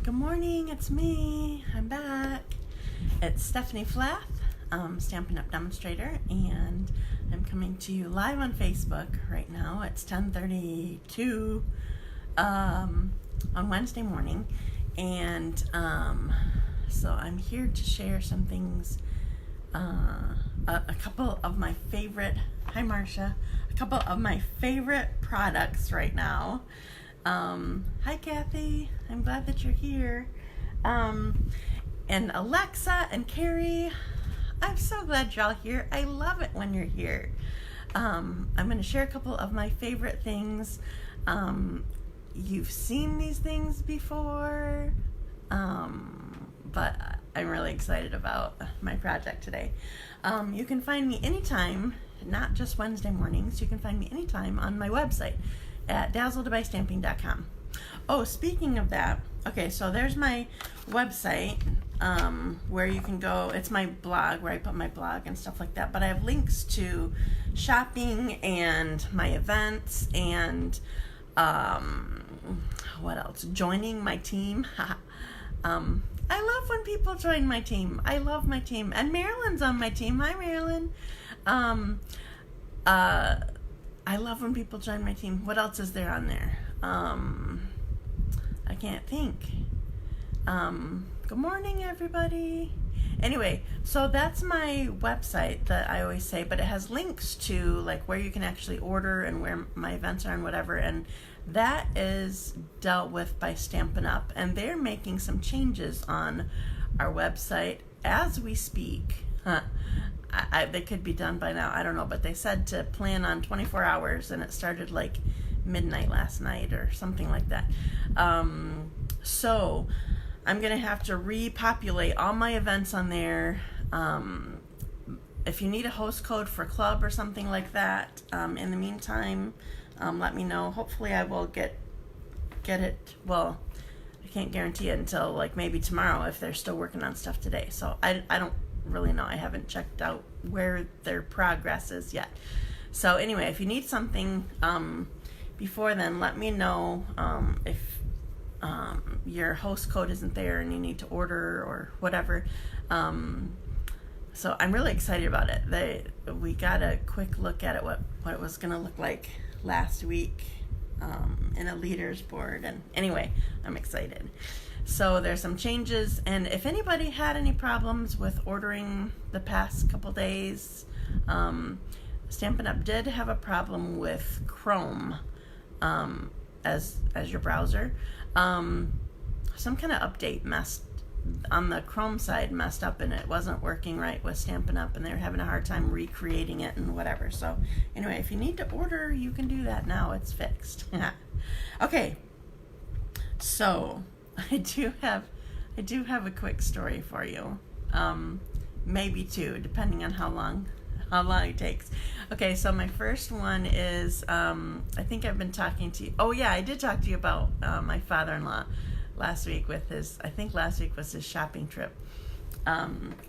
Good morning, it's me. I'm back. It's Stephanie Flath, Stampin' Up! Demonstrator, and I'm coming to you live on Facebook right now. It's 10:32 on Wednesday morning, and so I'm here to share some things, a couple of my favorite, hi Marcia, a couple of my favorite products right now. Hi Kathy, I'm glad that you're here. And Alexa and Carrie, I'm so glad y'all here. I love it when you're here. I'm going to share a couple of my favorite things. You've seen these things before, but I'm really excited about my project today. You can find me anytime, not just Wednesday mornings. You can find me anytime on my website at dazzledbystamping.com. Oh, speaking of that, okay, so there's my website where you can go. It's my blog where I put my blog and stuff like that, but I have links to shopping and my events and what else? Joining my team. I love when people join my team. I love my team. And Marilyn's on my team. Hi, Marilyn. I love when people join my team. What else is there on there? I can't think. Good morning, everybody. Anyway, so that's my website that I always say, but it has links to like where you can actually order and where my events are and whatever, and that is dealt with by Stampin' Up! And they're making some changes on our website as we speak. They could be done by now, I don't know, but they said to plan on 24 hours, and it started like midnight last night or something like that. So I'm going to have to repopulate all my events on there. If you need a host code for club or something like that, in the meantime, let me know. Hopefully I will get it. Well, I can't guarantee it until like maybe tomorrow if they're still working on stuff today. So I don't really know. I haven't checked out where their progress is yet. So anyway, if you need something before then, let me know if your host code isn't there and you need to order or whatever. So I'm really excited about it. We got a quick look at it, what it was going to look like last week in a leaders board, and anyway, I'm excited. So there's some changes, and if anybody had any problems with ordering the past couple days, Stampin' Up! Did have a problem with Chrome as your browser. Some kind of update messed on the Chrome side messed up, and it wasn't working right with Stampin' Up! And they were having a hard time recreating it and whatever. So anyway, if you need to order, you can do that now. It's fixed. Okay, so I do have a quick story for you, maybe two, depending on how long it takes. Okay, so my first one is I think I've been talking to you. Oh yeah, I did talk to you about my father-in-law last week with his. I think last week was his shopping trip,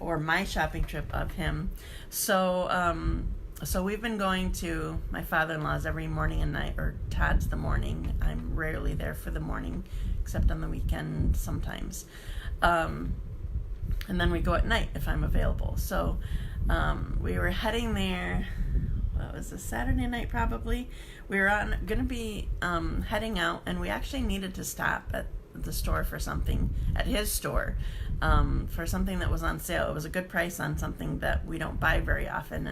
or my shopping trip of him. So we've been going to my father-in-law's every morning and night, or Todd's the morning. I'm rarely there for the morning, except on the weekend sometimes. And then we go at night if I'm available. So we were heading there, what was a Saturday night probably. We were going to be heading out, and we actually needed to stop at the store for something, at his store, for something that was on sale. It was a good price on something that we don't buy very often.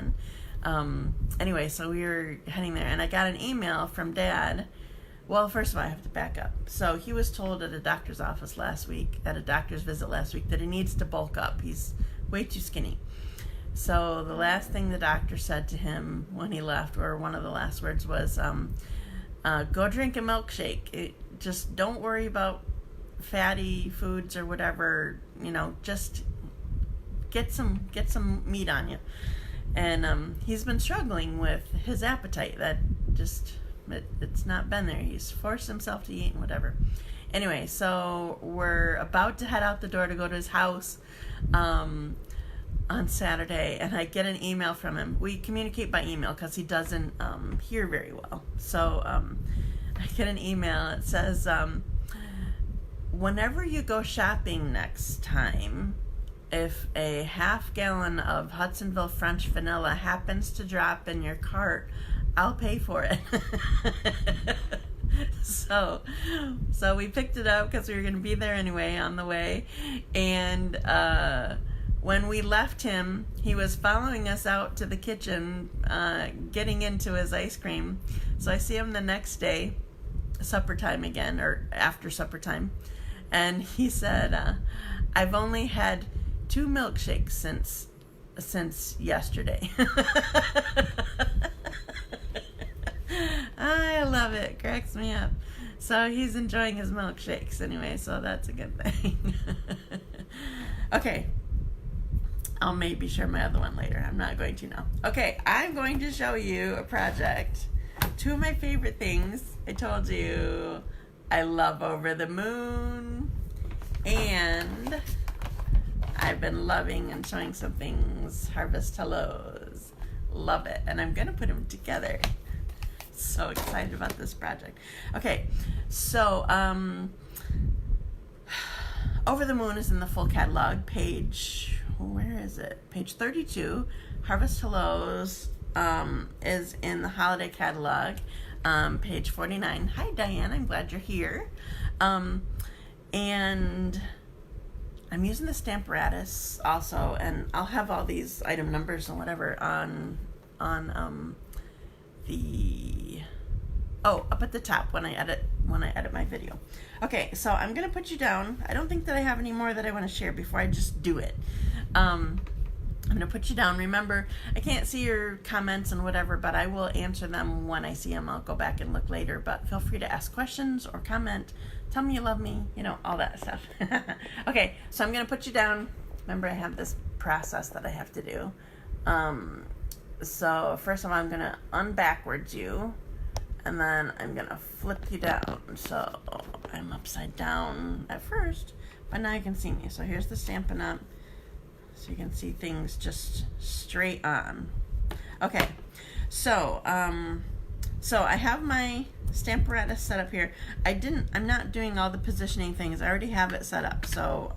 And anyway, so we were heading there, and I got an email from Dad. Well, first of all, I have to back up. So he was told at a doctor's office last week, at a doctor's visit last week, that he needs to bulk up. He's way too skinny. So the last thing the doctor said to him when he left, or one of the last words, was, go drink a milkshake. Just don't worry about fatty foods or whatever, just get some meat on you. And he's been struggling with his appetite. That just, it's not been there. He's forced himself to eat and whatever. Anyway, so we're about to head out the door to go to his house on Saturday, and I get an email from him. We communicate by email because he doesn't hear very well. So I get an email. It says, whenever you go shopping next time, if a half gallon of Hudsonville French vanilla happens to drop in your cart, I'll pay for it. So we picked it up because we were going to be there anyway on the way. And when we left him, he was following us out to the kitchen, getting into his ice cream. So I see him the next day, supper time again, or after supper time. And he said, I've only had 2 milkshakes since yesterday. I love it. Cracks me up. So he's enjoying his milkshakes anyway, so that's a good thing. Okay. I'll maybe share my other one later. I'm not going to now. Okay, I'm going to show you a project. 2 of my favorite things. I told you I love Over the Moon, and I've been loving and showing some things, Harvest Hellos. Love it. And I'm going to put them together. So excited about this project. Okay, so Over the Moon is in the full catalog, page, where is it? Page 32. Harvest Hellos is in the holiday catalog, page 49. Hi, Diane. I'm glad you're here. And I'm using the Stamparatus also, and I'll have all these item numbers and whatever on up at the top when I edit my video. Okay, so I'm gonna put you down. I don't think that I have any more that I want to share before I just do it. I'm gonna put you down. Remember, I can't see your comments and whatever, but I will answer them when I see them. I'll go back and look later, but feel free to ask questions or comment. Tell me you love me, all that stuff. Okay, so I'm gonna put you down. Remember, I have this process that I have to do. So first of all, I'm gonna unbackwards you, and then I'm gonna flip you down. So I'm upside down at first, but now you can see me. So here's the Stampin' Up, so you can see things just straight on. Okay, so I have my Stamparatus set up here. I'm not doing all the positioning things. I already have it set up. So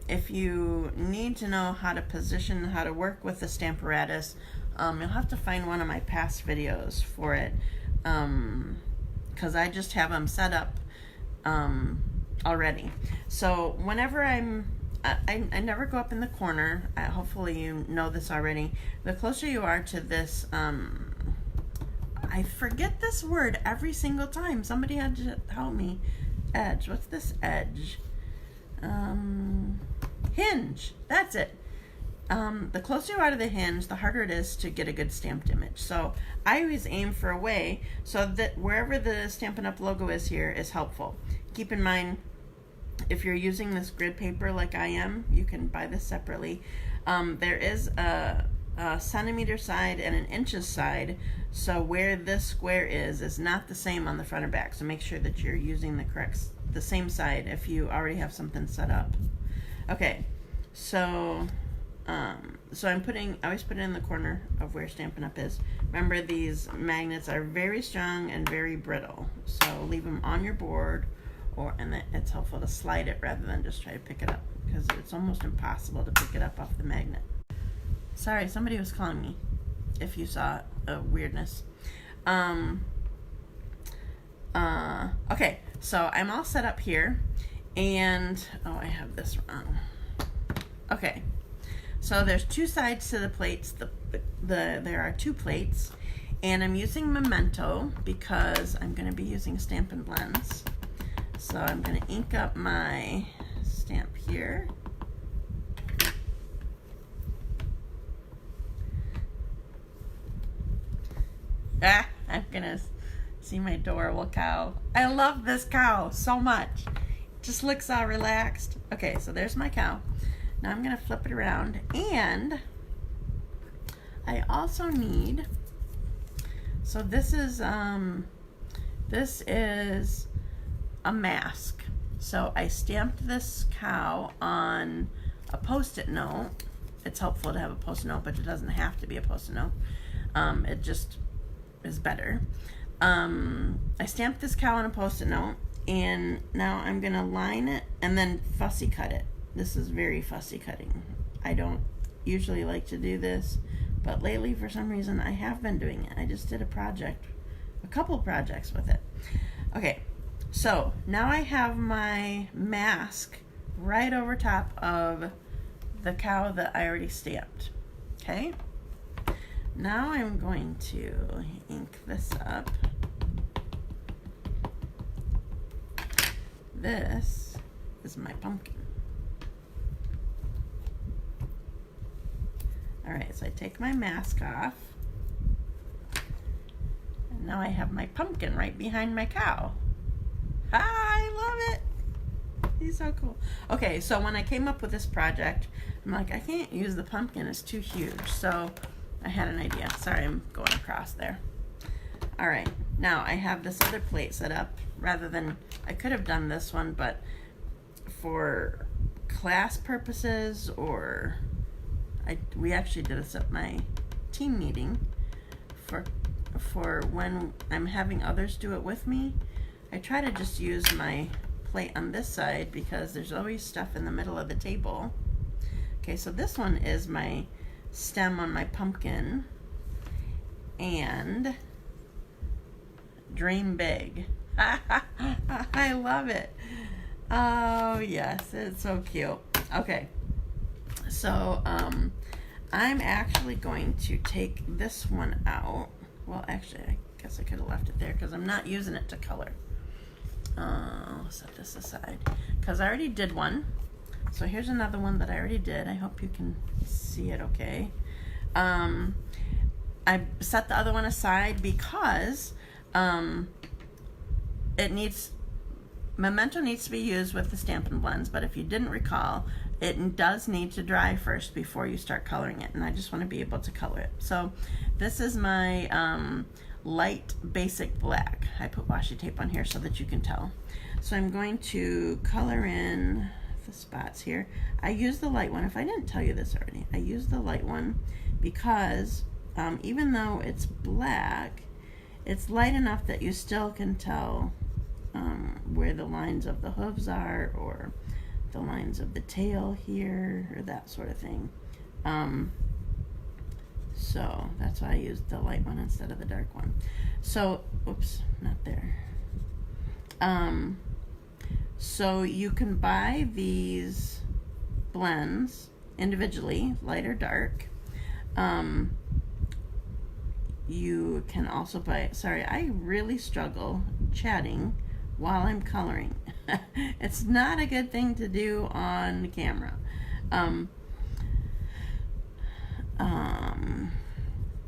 if you need to know how to position, how to work with the Stamparatus, you'll have to find one of my past videos for it, because I just have them set up already. So whenever I never go up in the corner. Hopefully you know this already. The closer you are to this, I forget this word every single time. Somebody had to help me. Edge. What's this edge? Hinge. That's it. The closer you are to the hinge, the harder it is to get a good stamped image. So I always aim for a way so that wherever the Stampin' Up logo is here is helpful. Keep in mind, if you're using this grid paper like I am, you can buy this separately. There is a centimeter side and an inches side, so where this square is not the same on the front or back. So make sure that you're using the same side if you already have something set up. Okay, so I always put it in the corner of where Stampin' Up is. Remember, these magnets are very strong and very brittle, so leave them on your board, and it's helpful to slide it rather than just try to pick it up, because it's almost impossible to pick it up off the magnet. Sorry, somebody was calling me, if you saw a weirdness. Okay, so I'm all set up here, and I have this wrong. Okay, so there's two sides to the plates. There are two plates, and I'm using Memento because I'm going to be using Stampin' Blends. So I'm going to ink up my stamp here. I'm going to see my adorable cow. I love this cow so much. It just looks all relaxed. Okay, so there's my cow. Now I'm going to flip it around, and I also need, so this is a mask. So I stamped this cow on a Post-it note. It's helpful to have a Post-it note, but it doesn't have to be a Post-it note. It just is better. I stamped this cow on a Post-it note, And now I'm going to line it and then fussy cut it. This is very fussy cutting. I don't usually like to do this, but lately for some reason I have been doing it. I just did a couple projects with it. Okay, so now I have my mask right over top of the cow that I already stamped. Okay, now I'm going to ink this up. This is my pumpkin. Alright, so I take my mask off. And now I have my pumpkin right behind my cow. I love it! He's so cool. Okay, so when I came up with this project, I'm like, I can't use the pumpkin, it's too huge. So I had an idea. Sorry, I'm going across there. Alright, now I have this other plate set up. Rather than, I could have done this one, but for class purposes, or we actually did this at my team meeting, for when I'm having others do it with me, I try to just use my plate on this side because there's always stuff in the middle of the table. Okay, so this one is my stem on my pumpkin, and dream big. I love it. Oh yes, it's so cute. Okay, so I'm actually going to take this one out. Well, actually, I guess I could have left it there because I'm not using it to color. I'll set this aside because I already did one. So here's another one that I already did. I hope you can see it okay. I set the other one aside because Memento needs to be used with the Stampin' Blends, but if you didn't recall, it does need to dry first before you start coloring it, and I just want to be able to color it. So this is my light basic black. I put washi tape on here so that you can tell. So I'm going to color in the spots here. I use the light one. If I didn't tell you this already, I use the light one because even though it's black, it's light enough that you still can tell where the lines of the hooves are, or the lines of the tail here, or that sort of thing. So that's why I used the light one instead of the dark one. So, oops, not there. So you can buy these blends individually, light or dark. You can also buy, sorry, I really struggle chatting while I'm coloring. It's not a good thing to do on camera.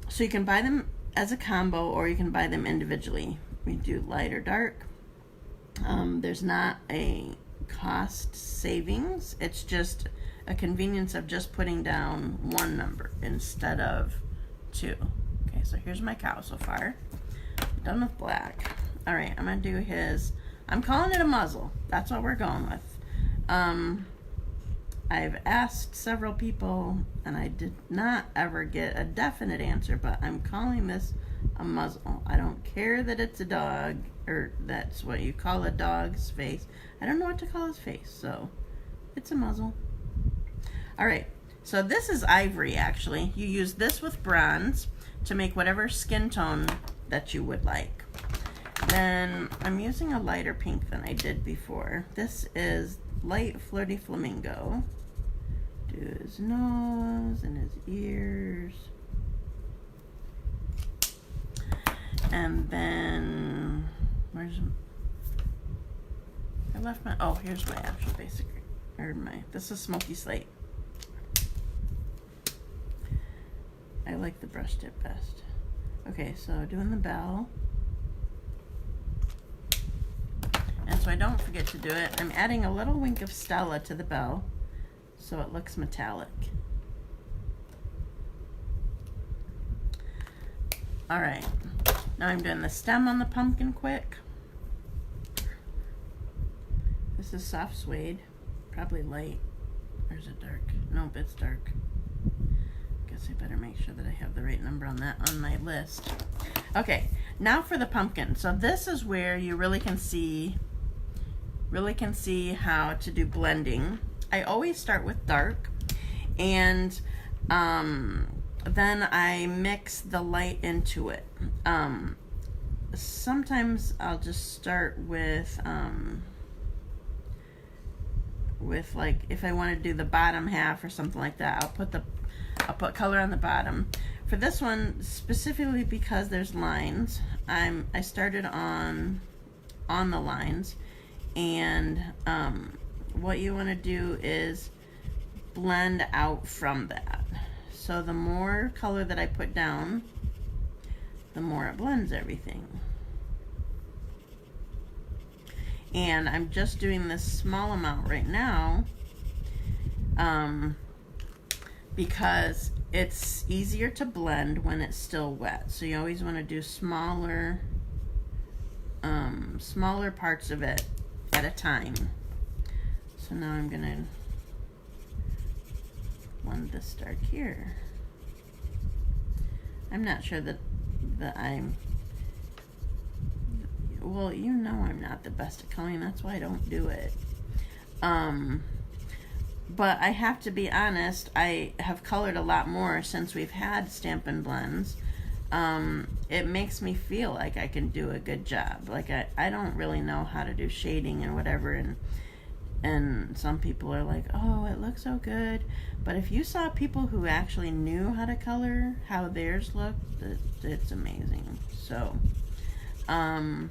So you can buy them as a combo, or you can buy them individually. We do light or dark. There's not a cost savings. It's just a convenience of just putting down one number instead of two. Okay, so here's my cow so far. Done with black. All right, I'm gonna do his, I'm calling it a muzzle. That's what we're going with. I've asked several people and I did not ever get a definite answer, but I'm calling this a muzzle. I don't care that it's a dog, or that's what you call a dog's face. I don't know what to call his face, so it's a muzzle. All right, so this is ivory actually. You use this with bronze to make whatever skin tone that you would like. Then I'm using a lighter pink than I did before. This is light Flirty Flamingo. Do his nose and his ears. And then, where's, I left my, oh, here's my actual basic, or my, this is Smoky Slate. I like the brush tip best. Okay, so doing the bell. And so I don't forget to do it, I'm adding a little wink of Stella to the bell so it looks metallic. All right, now I'm doing the stem on the pumpkin quick. This is soft suede, probably light, or is it dark? Nope, it's dark. Guess I better make sure that I have the right number on that on my list. Okay, now for the pumpkin. So this is where you really can see really can see how to do blending. I always start with dark, and then I mix the light into it. Sometimes I'll just start with like, if I want to do the bottom half or something like that, I'll put color on the bottom. For this one specifically, because there's lines, I started on the lines, and what you want to do is blend out from that. So the more color that I put down, the more it blends everything. And I'm just doing this small amount right now because it's easier to blend when it's still wet. So you always want to do smaller parts of it at a time. So now I'm gonna blend this dark here. I'm not sure that I'm, well, you know, I'm not the best at coloring, that's why I don't do it. But I have to be honest, I have colored a lot more since we've had Stampin' Blends. It makes me feel like I can do a good job. Like I don't really know how to do shading and whatever, and some people are like, oh, it looks so good. But if you saw people who actually knew how to color, how theirs looked, it's amazing. So, all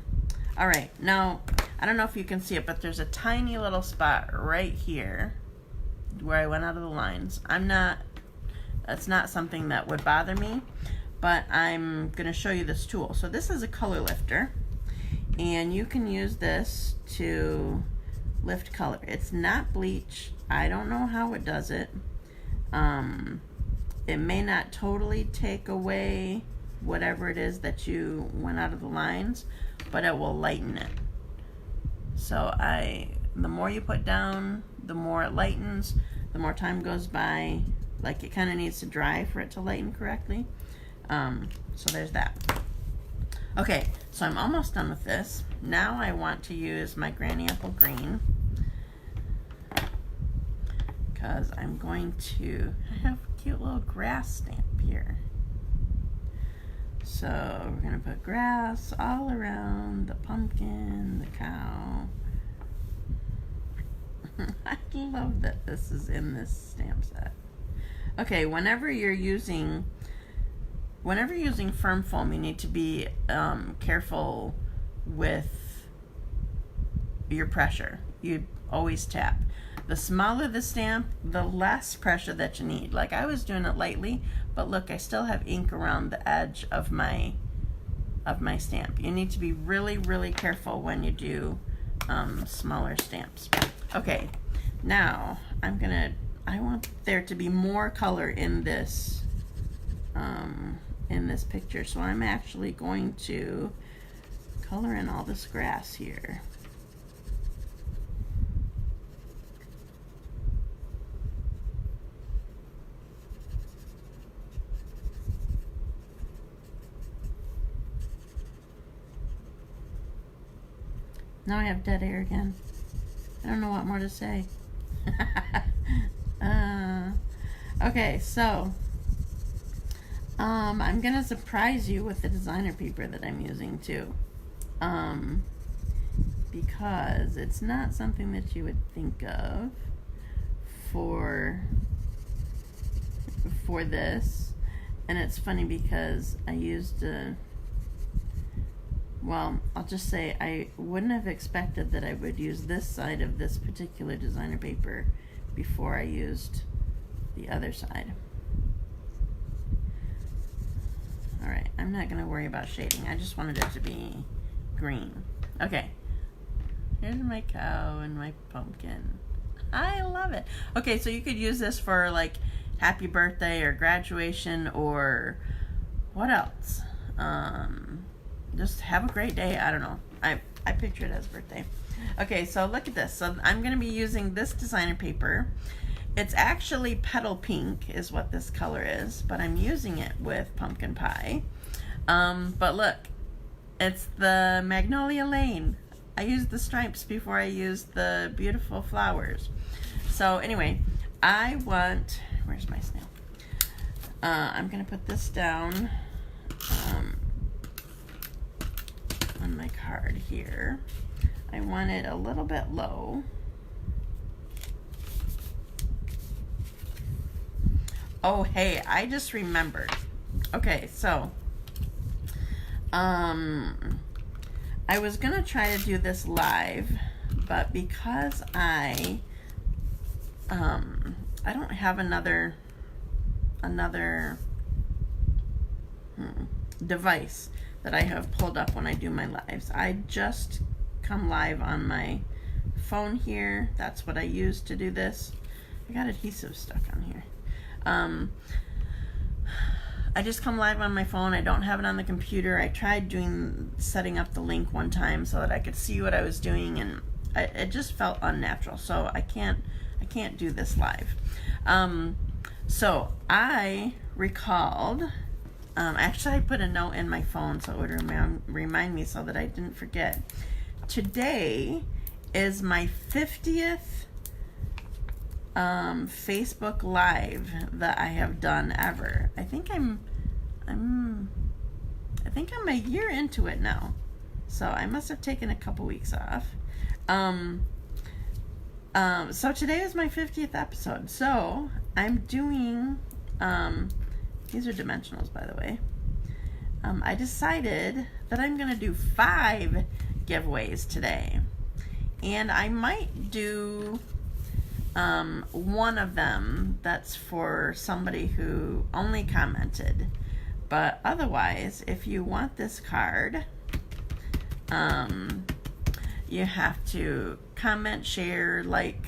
right, now, I don't know if you can see it, but there's a tiny little spot right here where I went out of the lines. That's not something that would bother me, but I'm gonna show you this tool. So this is a color lifter, and you can use this to lift color. It's not bleach. I don't know how it does it. It may not totally take away whatever it is that you went out of the lines, but it will lighten it. So the more you put down, the more it lightens, the more time goes by. Like, it kind of needs to dry for it to lighten correctly. So there's that. Okay, so I'm almost done with this. Now I want to use my Granny Apple Green, because I'm going to, I have a cute little grass stamp here. So we're going to put grass all around the pumpkin, the cow. I love that this is in this stamp set. Okay, whenever you're using firm foam, you need to be careful with your pressure. You always tap. The smaller the stamp, the less pressure that you need. Like, I was doing it lightly, but look, I still have ink around the edge of my stamp. You need to be really, really careful when you do smaller stamps. Okay, now I want there to be more color in this picture, so I'm actually going to color in all this grass here. Now I have dead air again. I don't know what more to say. Okay, so I'm gonna surprise you with the designer paper that I'm using too, because it's not something that you would think of for this. And it's funny because I used well, I'll just say I wouldn't have expected that I would use this side of this particular designer paper before I used the other side. Alright, I'm not going to worry about shading. I just wanted it to be green. Okay, here's my cow and my pumpkin. I love it. Okay, so you could use this for like happy birthday or graduation or what else? Just have a great day. I don't know. I picture it as birthday. Okay, so look at this. So I'm going to be using this designer paper. It's actually petal pink is what this color is, but I'm using it with pumpkin pie. But look, it's the Magnolia Lane. I used the stripes before I used the beautiful flowers. So anyway, I want, where's my snail? I'm going to put this down on my card here. I want it a little bit low. Oh, hey, I just remembered. Okay, so I was going to try to do this live, but because I don't have another device that I have pulled up when I do my lives. I just come live on my phone here. That's what I use to do this. I got adhesive stuck on here. I just come live on my phone. I don't have it on the computer. I tried setting up the link one time so that I could see what I was doing, and it just felt unnatural. So I can't do this live. So I recalled, actually I put a note in my phone so it would remind me so that I didn't forget. Today is my 50th Facebook Live that I have done ever. I think I'm a year into it now. So I must have taken a couple weeks off. So today is my 50th episode. So I'm doing, these are dimensionals, by the way. I decided that I'm going to do 5 giveaways today. And I might do one of them that's for somebody who only commented. But otherwise, if you want this card, you have to comment, share, like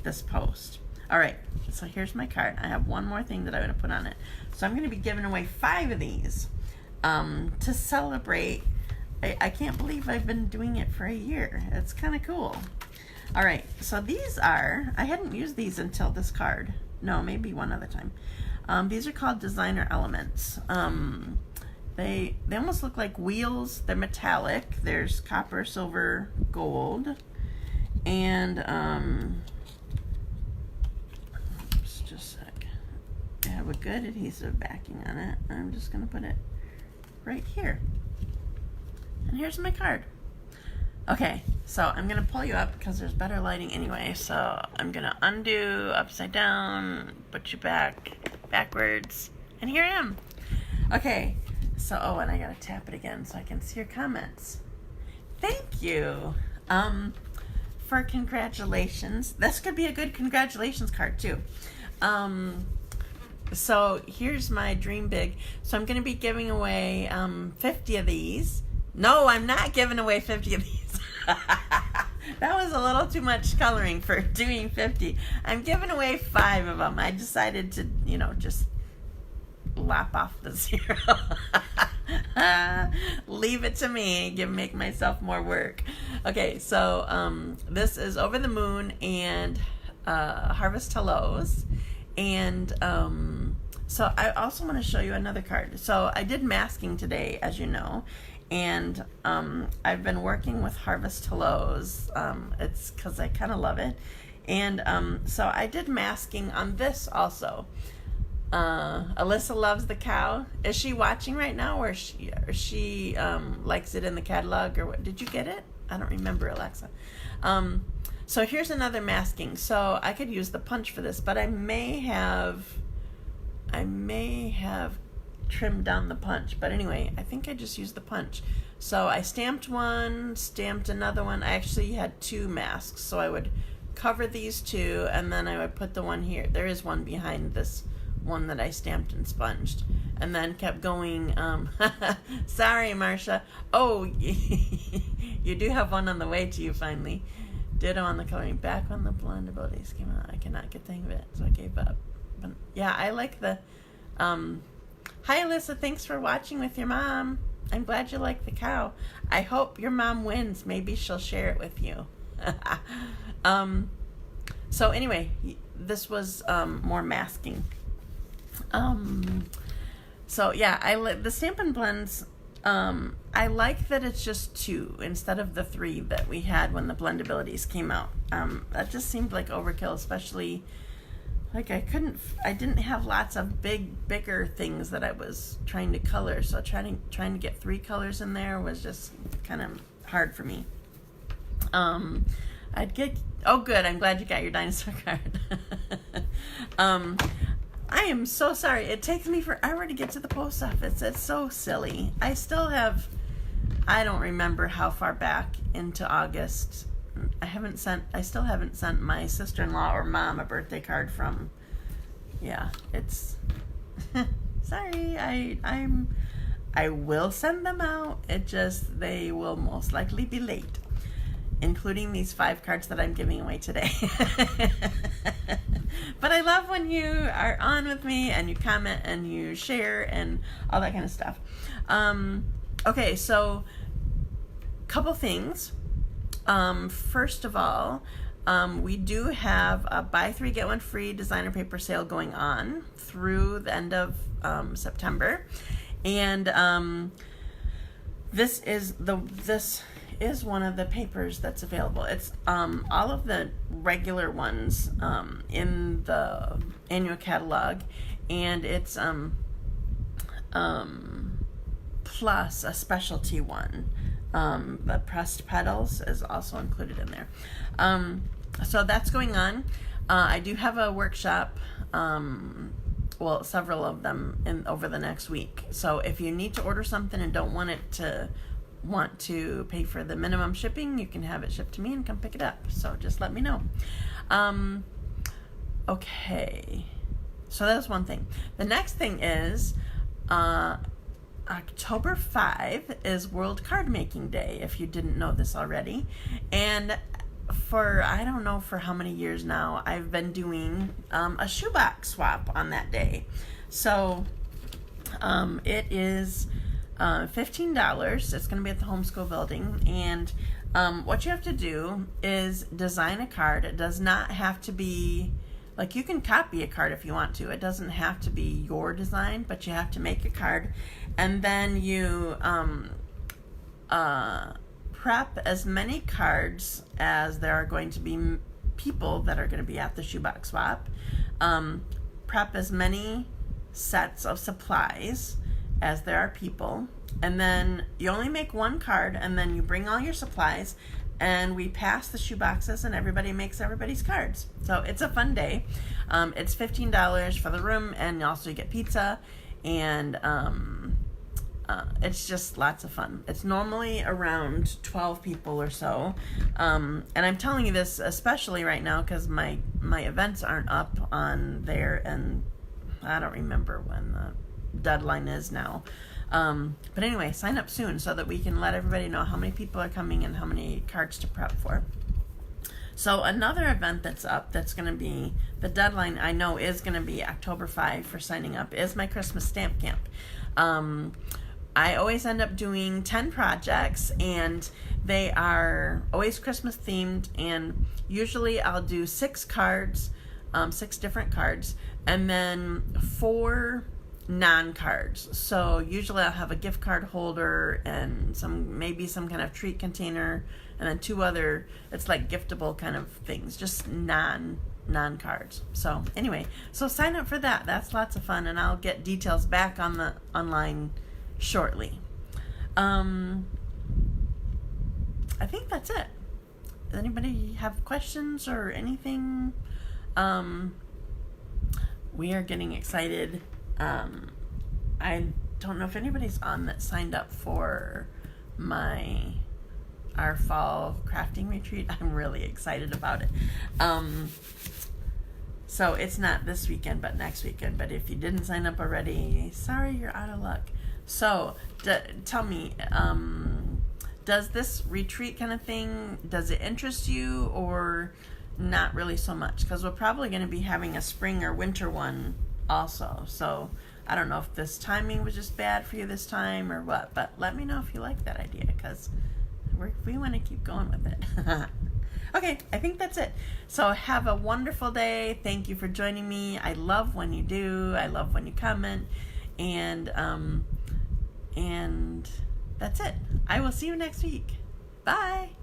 this post. All right, so here's my card. I have one more thing that I'm going to put on it. So I'm going to be giving away 5 of these to celebrate. I can't believe I've been doing it for a year. It's kind of cool. All right, so these are, I hadn't used these until this card. No, maybe one other time. These are called designer elements. They almost look like wheels. They're metallic. There's copper, silver, gold. And, just a sec. They have a good adhesive backing on it. I'm just going to put it right here. And here's my card. Okay, so I'm going to pull you up because there's better lighting anyway. So I'm going to undo, upside down, put you backwards. And here I am. Okay, so, oh, and I got to tap it again so I can see your comments. Thank you for congratulations. This could be a good congratulations card too. So here's my dream big. So I'm going to be giving away 50 of these. No, I'm not giving away 50 of these. That was a little too much coloring for doing 50. I'm giving away 5 of them. I decided to, just lop off the 0. Leave it to me. Make myself more work. Okay, so this is Over the Moon and Harvest Hellos. And so I also want to show you another card. So I did masking today, as you know. And I've been working with Harvest Hellos. It's because I kind of love it. And so I did masking on this also. Alyssa loves the cow. Is she watching right now, or she likes it in the catalog, or what? Did you get it? I don't remember, Alexa. So here's another masking. So I could use the punch for this, but I may have trimmed down the punch. But anyway, I think I just used the punch. So I stamped one, stamped another one. I actually had 2 masks, so I would cover these 2, and then I would put the one here. There is one behind this one that I stamped and sponged, and then kept going. Sorry, Marcia. Oh, you do have one on the way to you finally. Ditto on the coloring. Back when the blonde abilities came out, I cannot get the hang of it, so I gave up. But yeah, I like the hi Alyssa, thanks for watching with your mom. I'm glad you like the cow. I hope your mom wins. Maybe she'll share it with you. So anyway, this was more masking. So yeah, the Stampin' Blends I like that it's just 2 instead of the 3 that we had when the blendabilities came out. That just seemed like overkill, especially like I didn't have lots of bigger things that I was trying to color, so trying to get 3 colors in there was just kind of hard for me. Oh good, I'm glad you got your dinosaur card. I am so sorry. It takes me forever to get to the post office. It's so silly. I don't remember how far back into August. I still haven't sent my sister-in-law or mom a birthday card from. Yeah, it's sorry. I will send them out. They will most likely be late, including these 5 cards that I'm giving away today. But I love when you are on with me and you comment and you share and all that kind of stuff. Okay, so couple things. First of all, we do have a buy 3 get 1 free designer paper sale going on through the end of September, and this is one of the papers that's available. It's all of the regular ones in the annual catalog, and it's plus a specialty one. The pressed petals is also included in there. So that's going on. I do have a workshop, several of them over the next week. So if you need to order something and don't want to pay for the minimum shipping, you can have it shipped to me and come pick it up. So just let me know. Okay, so that's one thing. The next thing is October 5 is World Card Making Day, if you didn't know this already. And for I don't know for how many years now, I've been doing a shoebox swap on that day. So it is $15. It's going to be at the homeschool building, and what you have to do is design a card. It does not have to be, like, you can copy a card if you want to. It doesn't have to be your design, but you have to make a card, and then you prep as many cards as there are going to be people that are going to be at the shoebox swap. Prep as many sets of supplies as there are people, and then you only make 1 card, and then you bring all your supplies, and we pass the shoe boxes, and everybody makes everybody's cards. So it's a fun day. It's $15 for the room, and also you get pizza, and it's just lots of fun. It's normally around 12 people or so, and I'm telling you this especially right now because my events aren't up on there, and I don't remember when the deadline is now. But anyway, sign up soon so that we can let everybody know how many people are coming and how many cards to prep for. So another event that's up, that's going to be, the deadline I know is going to be October 5 for signing up, is my Christmas stamp camp. I always end up doing 10 projects, and they are always Christmas themed, and usually I'll do 6 cards, 6 different cards, and then 4 non-cards. So usually I'll have a gift card holder and maybe some kind of treat container, and then 2 other, it's like giftable kind of things, just non-cards. So anyway, so sign up for that. That's lots of fun, and I'll get details back on the online shortly. I think that's it. Does anybody have questions or anything? We are getting excited. I don't know if anybody's on that signed up for our fall crafting retreat. I'm really excited about it. So it's not this weekend, but next weekend. But if you didn't sign up already, sorry, you're out of luck. So tell me, does this retreat kind of thing, does it interest you or not really so much? Because we're probably going to be having a spring or winter one also. So I don't know if this timing was just bad for you this time or what, but let me know if you like that idea, because we want to keep going with it. Okay, I think that's it. So have a wonderful day. Thank you for joining me. I love when you do. I love when you comment. And that's it. I will see you next week. Bye.